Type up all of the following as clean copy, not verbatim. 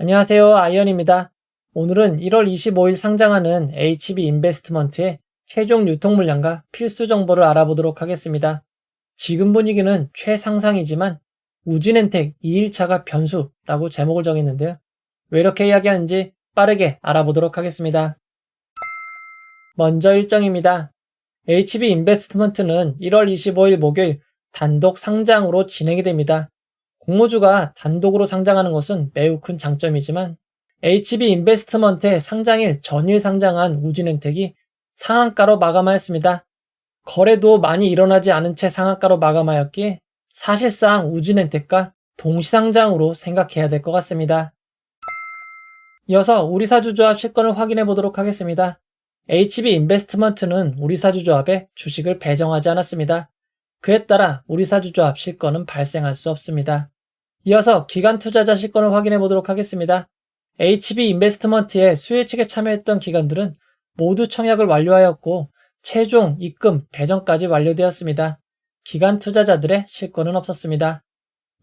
안녕하세요. 아이언입니다. 오늘은 1월 25일 상장하는 HB 인베스트먼트의 최종 유통 물량과 필수 정보를 알아보도록 하겠습니다. 지금 분위기는 최상상이지만 우진엔텍 2일차가 변수라고 제목을 정했는데요. 왜 이렇게 이야기하는지 빠르게 알아보도록 하겠습니다. 먼저 일정입니다. HB 인베스트먼트는 1월 25일 목요일 단독 상장으로 진행이 됩니다. 공모주가 단독으로 상장하는 것은 매우 큰 장점이지만 HB 인베스트먼트의 상장일 전일 상장한 우진엔텍이 상한가로 마감하였습니다. 거래도 많이 일어나지 않은 채 상한가로 마감하였기에 사실상 우진엔텍과 동시상장으로 생각해야 될 것 같습니다. 이어서 우리사주조합 실권을 확인해 보도록 하겠습니다. HB 인베스트먼트는 우리사주조합에 주식을 배정하지 않았습니다. 그에 따라 우리사주조합 실권은 발생할 수 없습니다. 이어서 기관 투자자 실권을 확인해 보도록 하겠습니다. HB 인베스트먼트의 수혜 측에 참여했던 기관들은 모두 청약을 완료하였고 최종 입금 배정까지 완료되었습니다. 기관 투자자들의 실권은 없었습니다.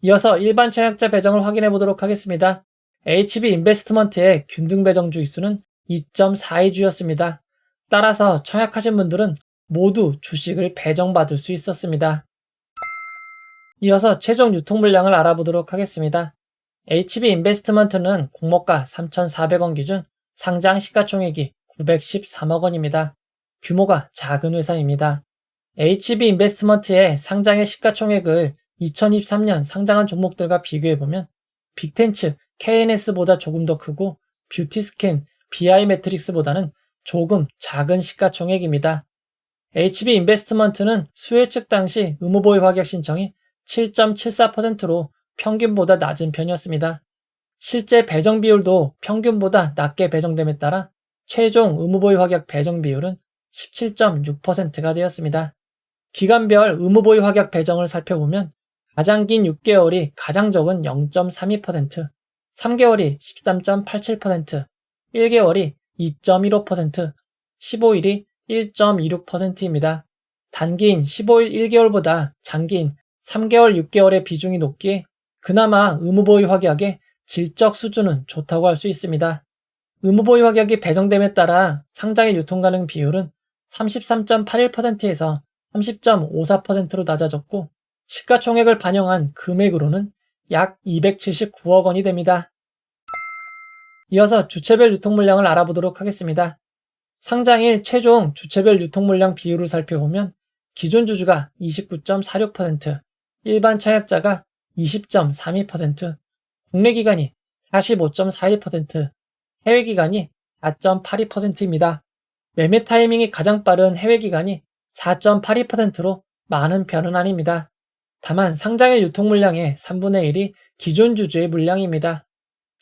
이어서 일반 청약자 배정을 확인해 보도록 하겠습니다. HB 인베스트먼트의 균등 배정 주의수는 2.42주였습니다. 따라서 청약하신 분들은 모두 주식을 배정받을 수 있었습니다. 이어서 최종 유통 물량을 알아보도록 하겠습니다. HB 인베스트먼트는 공모가 3,400원 기준 상장 시가총액이 913억 원입니다. 규모가 작은 회사입니다. HB 인베스트먼트의 상장의 시가총액을 2023년 상장한 종목들과 비교해보면 빅텐츠 KNS보다 조금 더 크고 뷰티스캔 BI매트릭스보다는 조금 작은 시가총액입니다. HB 인베스트먼트는 수혜 측 당시 의무보유 확약 신청이 7.74%로 평균보다 낮은 편이었습니다. 실제 배정 비율도 평균보다 낮게 배정됨에 따라 최종 의무보유 확약 배정 비율은 17.6%가 되었습니다. 기간별 의무보유 확약 배정을 살펴보면 가장 긴 6개월이 가장 적은 0.32%, 3개월이 13.87%, 1개월이 2.15%, 15일이 1.26%입니다. 단기인 15일 1개월보다 장기인 3개월 6개월의 비중이 높기에 그나마 의무보유 확약의 질적 수준은 좋다고 할 수 있습니다. 의무보유 확약이 배정됨에 따라 상장일 유통 가능 비율은 33.81%에서 30.54%로 낮아졌고 시가총액을 반영한 금액으로는 약 279억 원이 됩니다. 이어서 주체별 유통 물량을 알아보도록 하겠습니다. 상장일 최종 주체별 유통 물량 비율을 살펴보면 기존 주주가 29.46%, 일반 청약자가 20.32%, 국내 기관이 45.41%, 해외 기관이 4.82%입니다. 매매 타이밍이 가장 빠른 해외 기관이 4.82%로 많은 편은 아닙니다. 다만 상장일 유통 물량의 3분의 1이 기존 주주의 물량입니다.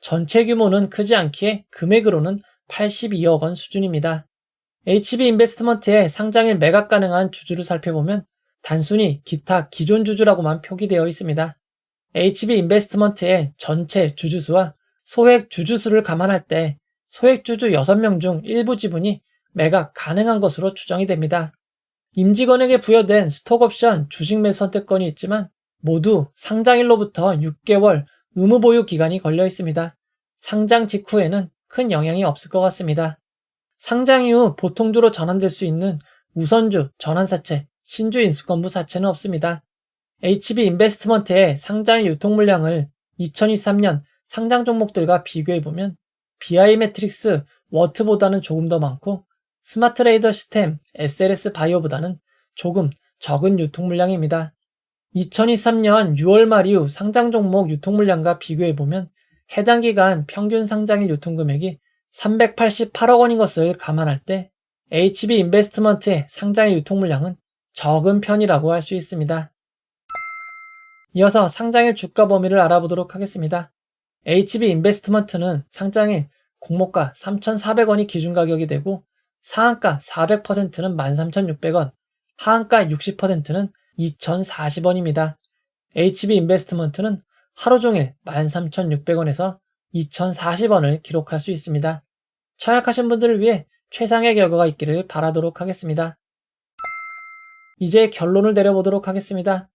전체 규모는 크지 않기에 금액으로는 82억 원 수준입니다. HB 인베스트먼트의 상장일 매각 가능한 주주를 살펴보면 단순히 기타 기존 주주라고만 표기되어 있습니다. HB 인베스트먼트의 전체 주주수와 소액 주주수를 감안할 때 소액 주주 6명 중 일부 지분이 매각 가능한 것으로 추정이 됩니다. 임직원에게 부여된 스톡옵션 주식 매수 선택권이 있지만 모두 상장일로부터 6개월 의무 보유 기간이 걸려 있습니다. 상장 직후에는 큰 영향이 없을 것 같습니다. 상장 이후 보통주로 전환될 수 있는 우선주, 전환사채, 신주 인수권부 사채는 없습니다. HB 인베스트먼트의 상장일 유통 물량을 2023년 상장 종목들과 비교해보면 BI매트릭스, 워트보다는 조금 더 많고 스마트레이더 시스템, SLS 바이오보다는 조금 적은 유통 물량입니다. 2023년 6월 말 이후 상장 종목 유통 물량과 비교해보면 해당 기간 평균 상장일 유통 금액이 388억 원인 것을 감안할 때 HB 인베스트먼트의 상장일 유통 물량은 적은 편이라고 할 수 있습니다. 이어서 상장일 주가 범위를 알아보도록 하겠습니다. HB 인베스트먼트는 상장일 공모가 3,400원이 기준 가격이 되고 상한가 400%는 13,600원, 하한가 60%는 2,040원입니다. HB 인베스트먼트는 하루 종일 13,600원에서 2,040원을 기록할 수 있습니다. 청약하신 분들을 위해 최상의 결과가 있기를 바라도록 하겠습니다. 이제 결론을 내려보도록 하겠습니다.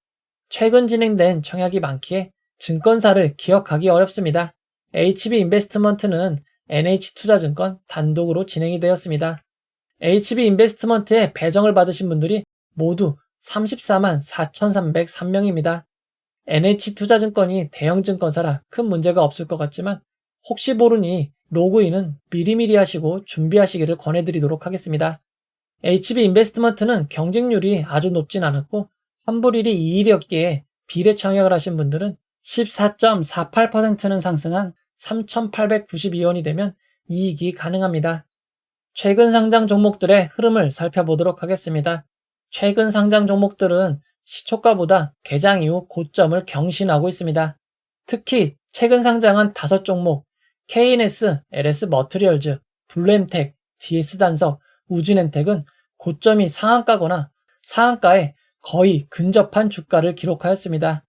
최근 진행된 청약이 많기에 증권사를 기억하기 어렵습니다. HB 인베스트먼트는 NH투자증권 단독으로 진행이 되었습니다. HB 인베스트먼트에 배정을 받으신 분들이 모두 34만 4,303명입니다. NH투자증권이 대형증권사라 큰 문제가 없을 것 같지만 혹시 모르니 로그인은 미리미리 하시고 준비하시기를 권해드리도록 하겠습니다. HB 인베스트먼트는 경쟁률이 아주 높진 않았고 환불일이 2일이었기에 비례 청약을 하신 분들은 14.48%는 상승한 3,892원이 되면 이익이 가능합니다. 최근 상장 종목들의 흐름을 살펴보도록 하겠습니다. 최근 상장 종목들은 시초가보다 개장 이후 고점을 경신하고 있습니다. 특히 최근 상장한 5종목 KNS, LS 머트리얼즈, 블루엠텍, DS단석, 우진엔텍은 고점이 상한가거나 상한가에 거의 근접한 주가를 기록하였습니다.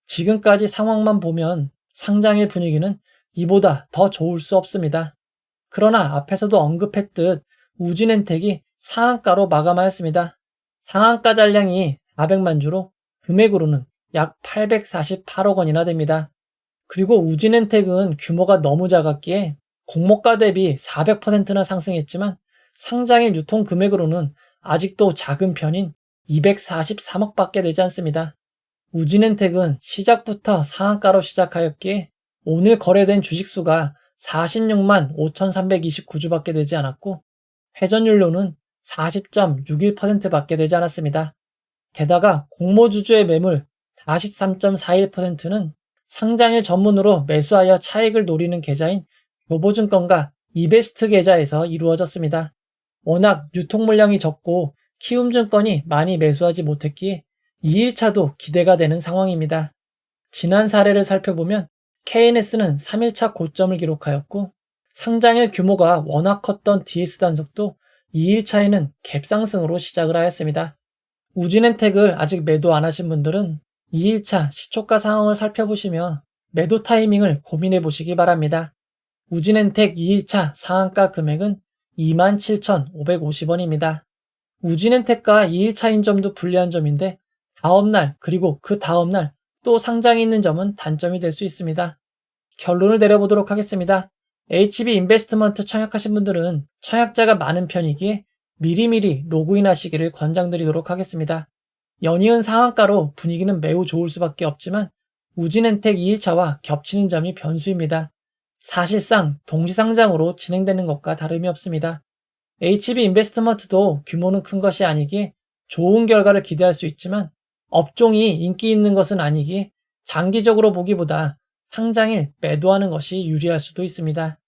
지금까지 상황만 보면 상장일 분위기는 이보다 더 좋을 수 없습니다. 그러나 앞에서도 언급했듯 우진엔텍이 상한가로 마감하였습니다. 상한가 잔량이 400만 주로 금액으로는 약 848억 원이나 됩니다. 그리고 우진엔텍은 규모가 너무 작았기에 공모가 대비 400%나 상승했지만 상장일 유통 금액으로는 아직도 작은 편인 243억 밖에 되지 않습니다. 우진엔텍은 시작부터 상한가로 시작하였기에 오늘 거래된 주식수가 46만 5,329주밖에 되지 않았고 회전율로는 40.61%밖에 되지 않았습니다. 게다가 공모주주의 매물 43.41%는 상장일 전문으로 매수하여 차익을 노리는 계좌인 교보증권과 이베스트 계좌에서 이루어졌습니다. 워낙 유통 물량이 적고 키움증권이 많이 매수하지 못했기에 2일차도 기대가 되는 상황입니다. 지난 사례를 살펴보면 KNS는 3일차 고점을 기록하였고 상장일 규모가 워낙 컸던 DS단속도 2일차에는 갭상승으로 시작을 하였습니다. 우진엔텍을 아직 매도 안 하신 분들은 2일차 시초가 상황을 살펴보시며 매도 타이밍을 고민해 보시기 바랍니다. 우진엔텍 2일차 상한가 금액은 27,550원입니다. 우진엔텍과 2일차인 점도 불리한 점인데 다음날 그리고 그 다음날 또 상장이 있는 점은 단점이 될 수 있습니다. 결론을 내려보도록 하겠습니다. HB 인베스트먼트 청약하신 분들은 청약자가 많은 편이기에 미리미리 로그인 하시기를 권장드리도록 하겠습니다. 연이은 상한가로 분위기는 매우 좋을 수밖에 없지만 우진엔텍 2일차와 겹치는 점이 변수입니다. 사실상 동시상장으로 진행되는 것과 다름이 없습니다. HB 인베스트먼트도 규모는 큰 것이 아니기에 좋은 결과를 기대할 수 있지만 업종이 인기 있는 것은 아니기에 장기적으로 보기보다 상장일 매도하는 것이 유리할 수도 있습니다.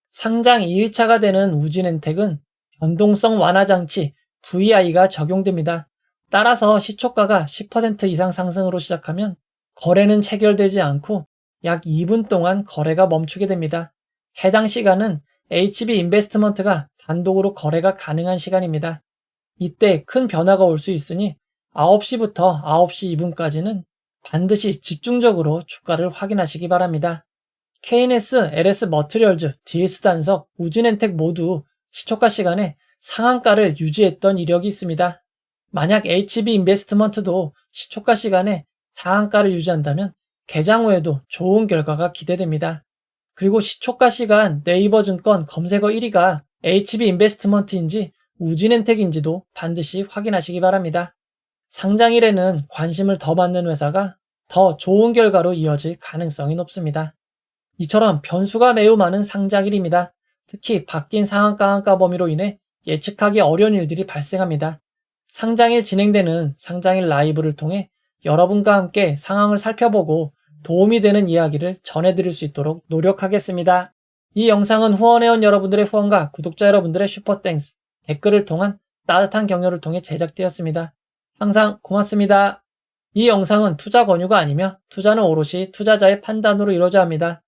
상장 2일차가 되는 우진엔텍은 변동성 완화 장치 VI가 적용됩니다. 따라서 시초가가 10% 이상 상승으로 시작하면 거래는 체결되지 않고 약 2분 동안 거래가 멈추게 됩니다. 해당 시간은 HB 인베스트먼트가 단독으로 거래가 가능한 시간입니다. 이때 큰 변화가 올 수 있으니 9시부터 9시 2분까지는 반드시 집중적으로 주가를 확인하시기 바랍니다. KNS, LS 머트리얼즈, DS단석, 우진엔텍 모두 시초가 시간에 상한가를 유지했던 이력이 있습니다. 만약 HB 인베스트먼트도 시초가 시간에 상한가를 유지한다면 개장 후에도 좋은 결과가 기대됩니다. 그리고 시초가 시간 네이버 증권 검색어 1위가 HB 인베스트먼트인지 우진엔텍인지도 반드시 확인하시기 바랍니다. 상장일에는 관심을 더 받는 회사가 더 좋은 결과로 이어질 가능성이 높습니다. 이처럼 변수가 매우 많은 상장일입니다. 특히 바뀐 상한가 한가 범위로 인해 예측하기 어려운 일들이 발생합니다. 상장일 진행되는 상장일 라이브를 통해 여러분과 함께 상황을 살펴보고 도움이 되는 이야기를 전해드릴 수 있도록 노력하겠습니다. 이 영상은 후원해온 여러분들의 후원과 구독자 여러분들의 슈퍼땡스, 댓글을 통한 따뜻한 격려를 통해 제작되었습니다. 항상 고맙습니다. 이 영상은 투자 권유가 아니며 투자는 오롯이 투자자의 판단으로 이루어져야 합니다.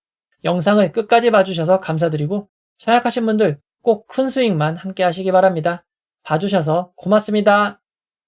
영상을 끝까지 봐주셔서 감사드리고 청약하신 분들 꼭 큰 수익만 함께 하시기 바랍니다. 봐주셔서 고맙습니다.